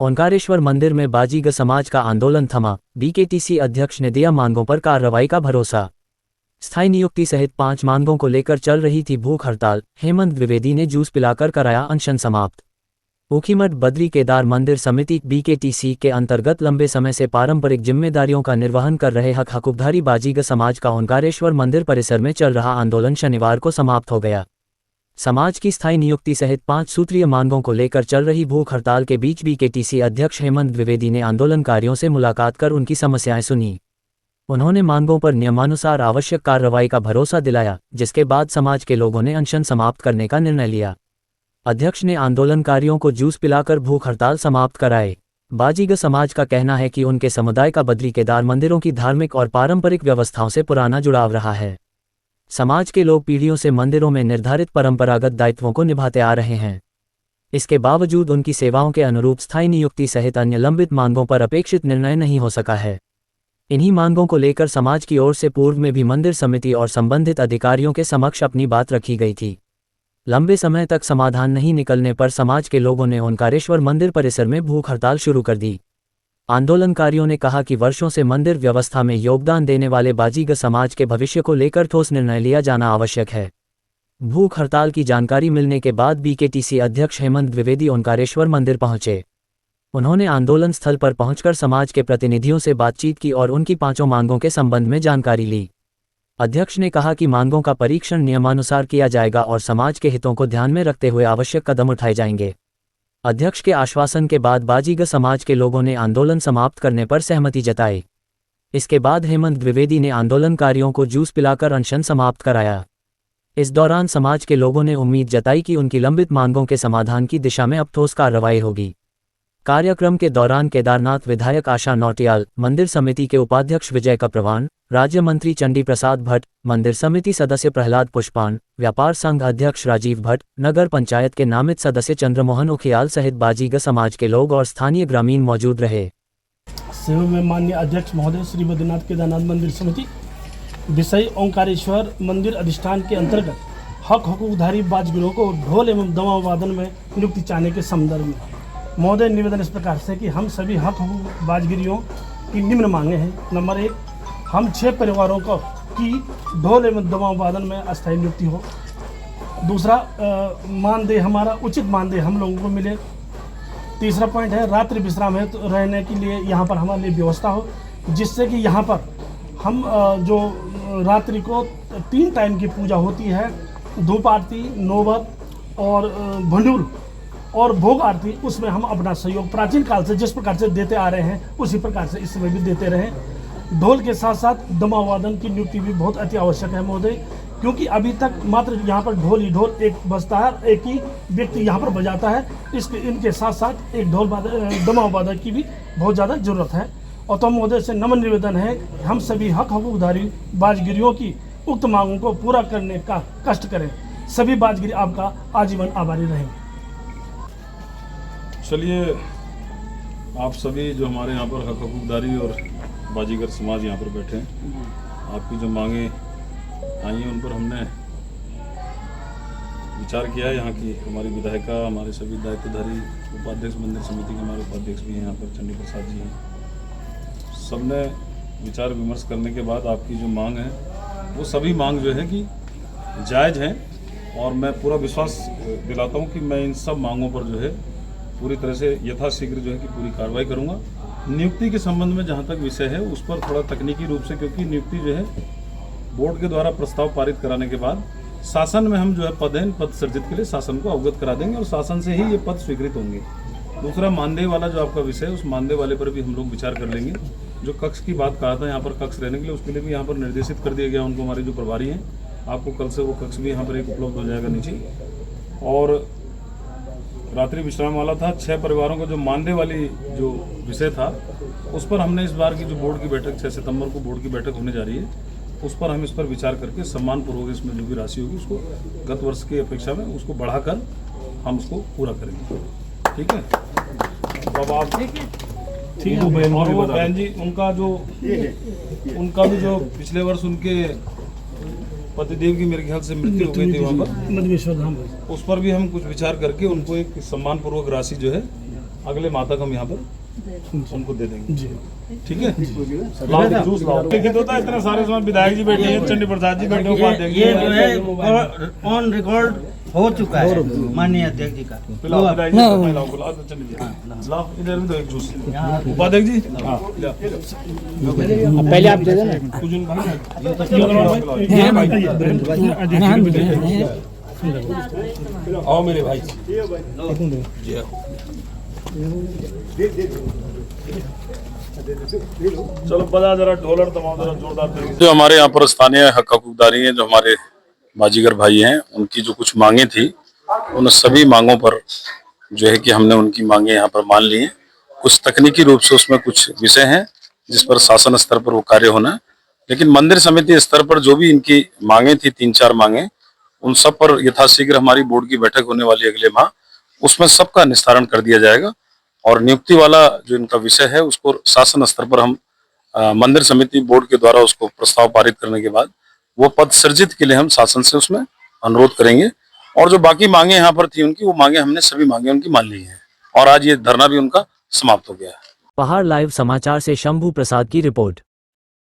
ओंकारेश्वर मंदिर में बाजीगर समाज का आंदोलन थमा, बीकेटीसी अध्यक्ष ने दिया मांगों पर कार्रवाई का भरोसा। स्थायी नियुक्ति सहित 5 मांगों को लेकर चल रही थी भूख हड़ताल, हेमंत द्विवेदी ने जूस पिलाकर कराया अनशन समाप्त। ऊखीमठ बद्री केदार मंदिर समिति बीकेटीसी के अंतर्गत लंबे समय से पारंपरिक जिम्मेदारियों का निर्वहन कर रहे हकूकधारी बाजीगर समाज का ओंकारेश्वर मंदिर परिसर में चल रहा आंदोलन शनिवार को समाप्त हो गया। समाज की स्थायी नियुक्ति सहित 5 सूत्रीय मांगों को लेकर चल रही भूख हड़ताल के बीच बीकेटीसी अध्यक्ष हेमंत द्विवेदी ने आंदोलनकारियों से मुलाकात कर उनकी समस्याएं सुनी। उन्होंने मांगों पर नियमानुसार आवश्यक कार्रवाई का भरोसा दिलाया, जिसके बाद समाज के लोगों ने अनशन समाप्त करने का निर्णय लिया। अध्यक्ष ने आंदोलनकारियों को जूस पिलाकर भूख हड़ताल समाप्त कराए। बाजीगर समाज का कहना है कि उनके समुदाय का बद्री केदार मंदिरों की धार्मिक और पारंपरिक व्यवस्थाओं से पुराना जुड़ाव रहा है। समाज के लोग पीढ़ियों से मंदिरों में निर्धारित परंपरागत दायित्वों को निभाते आ रहे हैं। इसके बावजूद उनकी सेवाओं के अनुरूप स्थायी नियुक्ति सहित अन्य लंबित मांगों पर अपेक्षित निर्णय नहीं हो सका है। इन्हीं मांगों को लेकर समाज की ओर से पूर्व में भी मंदिर समिति और संबंधित अधिकारियों के समक्ष अपनी बात रखी गई थी। लंबे समय तक समाधान नहीं निकलने पर समाज के लोगों ने ओंकारेश्वर मंदिर परिसर में भूख हड़ताल शुरू कर दी। आंदोलनकारियों ने कहा कि वर्षों से मंदिर व्यवस्था में योगदान देने वाले बाजीगर समाज के भविष्य को लेकर ठोस निर्णय लिया जाना आवश्यक है। भूख हड़ताल की जानकारी मिलने के बाद बीकेटीसी अध्यक्ष हेमंत द्विवेदी ओंकारेश्वर मंदिर पहुंचे। उन्होंने आंदोलन स्थल पर पहुंचकर समाज के प्रतिनिधियों से बातचीत की और उनकी 5 मांगों के संबंध में जानकारी ली। अध्यक्ष ने कहा कि मांगों का परीक्षण नियमानुसार किया जाएगा और समाज के हितों को ध्यान में रखते हुए आवश्यक कदम उठाए जाएंगे। अध्यक्ष के आश्वासन के बाद बाजीगर समाज के लोगों ने आंदोलन समाप्त करने पर सहमति जताई। इसके बाद हेमंत द्विवेदी ने आंदोलनकारियों को जूस पिलाकर अनशन समाप्त कराया। इस दौरान समाज के लोगों ने उम्मीद जताई कि उनकी लंबित मांगों के समाधान की दिशा में अब ठोस कार्रवाई होगी। कार्यक्रम के दौरान केदारनाथ विधायक आशा नौटियाल, मंदिर समिति के उपाध्यक्ष विजय कप्रवाण, राज्य मंत्री चंडी प्रसाद भट्ट, मंदिर समिति सदस्य प्रहलाद पुष्पान, व्यापार संघ अध्यक्ष राजीव भट्ट, नगर पंचायत के नामित सदस्य चंद्रमोहन उखियाल सहित बाजीगर समाज के लोग और स्थानीय ग्रामीण मौजूद रहे। सेवा में माननीय अध्यक्ष महोदय श्री बद्रीनाथ केदारनाथ मंदिर समिति विषय ओंकारेश्वर मंदिर अधिष्ठान के अंतर्गत हकूकधारी बाजगिरों को ढोल एवं दमा वादन में नियुक्ति चाहने के संदर्भ में महोदय निवेदन इस प्रकार से कि हम सभी हकूक बाजगिरियों की निम्न मांगे हैं। नंबर 1, हम 6 परिवारों को की ढोल एवं दमा वादन में अस्थायी नियुक्ति हो। दूसरा, मानदेय हमारा उचित मानदेय हम लोगों को मिले। तीसरा पॉइंट है रात्रि विश्राम है तो रहने के लिए यहाँ पर हमारे लिए व्यवस्था हो, जिससे कि यहाँ पर हम जो रात्रि को 3 टाइम की पूजा होती है, धूप आरती, नौबत और भंडूल और भोग आरती, उसमें हम अपना सहयोग प्राचीन काल से जिस प्रकार से देते आ रहे हैं उसी प्रकार से इस समय भी देते रहें। ढोल के साथ साथ दमावादन की नियुक्ति भी बहुत अति आवश्यक है महोदय, क्योंकि अभी तक मात्र यहाँ पर ढोल ही ढोल एक बजता है, एक ही व्यक्ति यहाँ पर बजाता है। इनके साथ साथ एक दमावादक की भी बहुत ज़्यादा ज़रूरत है। और तो महोदय से नम्र निवेदन है कि हम सभी हकूकधारी बाजगिरियों की उक्त मांगों को पूरा करने का कष्ट करें। सभी बाजगिरी आपका आजीवन आभारी रहेंगे। चलिए, आप सभी जो हमारे यहाँ पर हकूकदारी और बाजीगर समाज यहाँ पर बैठे हैं, आपकी जो मांगे आई हैं उन पर हमने विचार किया है। यहाँ की हमारी विधायिका, हमारे सभी दायित्वधारी उपाध्यक्ष, मंदिर समिति के हमारे उपाध्यक्ष भी हैं यहाँ पर, चंडी प्रसाद जी हैं। सबने विचार विमर्श करने के बाद आपकी जो मांग है वो सभी मांग जो है कि जायज़ हैं और मैं पूरा विश्वास दिलाता हूँ कि मैं इन सब मांगों पर जो है पूरी तरह से यथाशीघ्र जो है कि पूरी कार्रवाई करूँगा। नियुक्ति के संबंध में जहाँ तक विषय है उस पर थोड़ा तकनीकी रूप से, क्योंकि नियुक्ति जो है बोर्ड के द्वारा प्रस्ताव पारित कराने के बाद शासन में हम जो है पद है, इन पद सृजित के लिए शासन को अवगत करा देंगे और शासन से ही ये पद स्वीकृत होंगे। दूसरा, मानदेय वाला जो आपका विषय है उस मानदेय वाले पर भी हम लोग विचार कर लेंगे। जो कक्ष की बात कहा था यहाँ पर कक्ष रहने के लिए, उसके लिए भी यहाँ पर निर्देशित कर दिया गया उनको, हमारे जो प्रभारी हैं। आपको कल से वो कक्ष भी यहाँ पर एक उपलब्ध हो जाएगा नीचे। और रात्रि विश्राम वाला था, 6 परिवारों का जो मानदेय वाली जो विषय था उस पर हमने इस बार की जो बोर्ड की बैठक 6 सितंबर को बोर्ड की बैठक होने जा रही है, उस पर हम इस पर विचार करके सम्मानपूर्वक इसमें जो भी राशि होगी उसको गत वर्ष की अपेक्षा में उसको बढ़ाकर हम उसको पूरा करेंगे। ठीक है, अब आप ठीक है। और वो बहन जी, उनका उनका भी जो पिछले वर्ष उनके पतिदेव की मेरे ख्याल से मृत्यु हो गई थी वहाँ पर, उस पर भी हम कुछ विचार करके उनको एक सम्मानपूर्वक राशि जो है अगले माह तक हम यहाँ पर उनको दे देंगे। जी ठीक है, लाओ जूस लाओ। लिखित होता है इतने सारे समय विधायक जी बैठे हैं, चंडी प्रसाद जी बैठे हैं, उपाध्यक्ष ये जो है ऑन रिकॉर्ड हो चुका है माननीय अध्यक्ष जी का। पिलाओ विधायक जी, पिलाओ, बुलाओ तो चंडी जी, लाओ इधर भी दो एक जूस। उपाध्यक्ष जी पहले आप दे देना। आओ मेरे भाई। चलो बजा जरा ढोलर तमाम जरा जोरदार तरीके से। जो हमारे यहाँ पर स्थानीय हक हकूकदारी हैं, जो हमारे बाजीगर भाई हैं, उनकी जो कुछ मांगे थी, उन सभी मांगों पर जो है कि हमने उनकी मांगे यहाँ पर मान ली हैं। कुछ तकनीकी रूप से उसमें कुछ विषय हैं जिस पर शासन स्तर पर वो कार्य होना है, लेकिन मंदिर समिति स्तर पर जो भी इनकी मांगे थी, 3-4 मांगे, उन सब पर यथाशीघ्र हमारी बोर्ड की बैठक होने वाली अगले माह, उसमें सबका निस्तारण कर दिया जाएगा। और नियुक्ति वाला जो इनका विषय है उसको शासन स्तर पर हम मंदिर समिति बोर्ड के द्वारा उसको प्रस्ताव पारित करने के बाद वो पद सृजित के लिए हम शासन से उसमें अनुरोध करेंगे। और जो बाकी मांगे यहाँ पर थी उनकी, वो मांगे हमने सभी मांगे उनकी मान ली हैं और आज ये धरना भी उनका समाप्त हो गया है। पहाड़ लाइव समाचार से शंभू प्रसाद की रिपोर्ट।